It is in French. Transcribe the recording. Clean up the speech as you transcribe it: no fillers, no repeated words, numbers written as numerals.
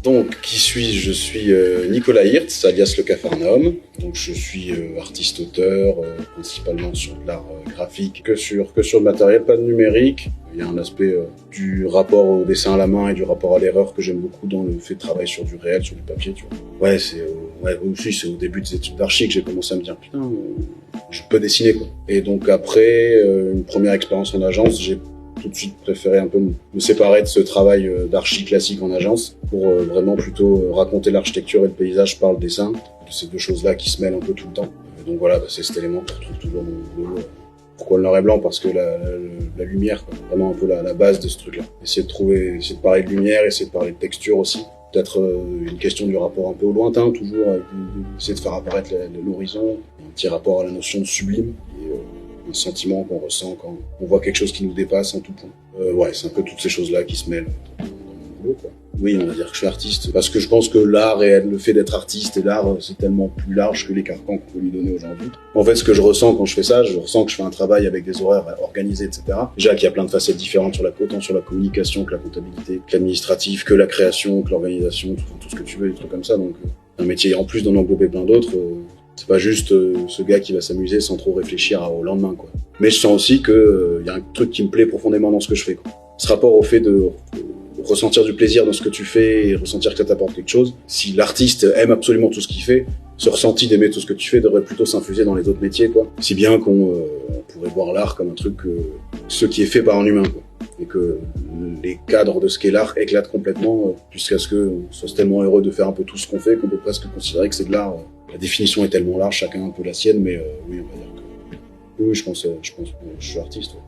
Donc, qui suis-je? Je suis Nicolas Hirtz, alias le Capharnaüm. Donc, je suis artiste-auteur, principalement sur de l'art graphique, que sur le matériel, pas de numérique. Il y a un aspect du rapport au dessin à la main et du rapport à l'erreur que j'aime beaucoup dans le fait de travailler sur du réel, sur du papier, tu vois. Ouais, c'est aussi au début des études d'archi que j'ai commencé à me dire putain, je peux dessiner quoi. Et donc après une première expérience en agence, j'ai tout de suite préféré un peu me séparer de ce travail d'archi classique en agence pour vraiment plutôt raconter l'architecture et le paysage par le dessin. Ces deux choses-là qui se mêlent un peu tout le temps. Donc voilà, c'est cet élément qu'on retrouve toujours dans mon boulot. Pourquoi le noir et blanc? Parce que la lumière, quoi. Vraiment un peu la base de ce truc-là. Essayer de parler de lumière, essayer de parler de texture aussi. Peut-être une question du rapport un peu au lointain, toujours, essayer de faire apparaître l'horizon, un petit rapport à la notion de sublime, et un sentiment qu'on ressent quand on voit quelque chose qui nous dépasse en tout point. Ouais, c'est un peu toutes ces choses-là qui se mêlent dans mon boulot, quoi. Oui, on va dire que je suis artiste, parce que je pense que l'art et le fait d'être artiste et l'art, c'est tellement plus large que les carcans qu'on peut lui donner aujourd'hui. En fait, ce que je ressens quand je fais ça, je ressens que je fais un travail avec des horaires organisés, etc. Déjà qu'il y a plein de facettes différentes autant sur la communication que la comptabilité, que l'administratif, que la création, que l'organisation, tout ce que tu veux, des trucs comme ça. Donc, un métier en plus d'en englober plein d'autres, c'est pas juste ce gars qui va s'amuser sans trop réfléchir au lendemain, quoi. Mais je sens aussi que y a un truc qui me plaît profondément dans ce que je fais, quoi. Ce rapport au fait de ressentir du plaisir dans ce que tu fais et ressentir que ça t'apporte quelque chose. Si l'artiste aime absolument tout ce qu'il fait, ce ressenti d'aimer tout ce que tu fais devrait plutôt s'infuser dans les autres métiers, quoi. Si bien qu'on pourrait voir l'art comme un truc ce qui est fait par un humain, quoi. Et que les cadres de ce qu'est l'art éclatent complètement jusqu'à ce qu'on soit tellement heureux de faire un peu tout ce qu'on fait qu'on peut presque considérer que c'est de l'art. La définition est tellement large, chacun un peu la sienne, mais oui, on va dire que oui, je pense que je suis artiste. Ouais.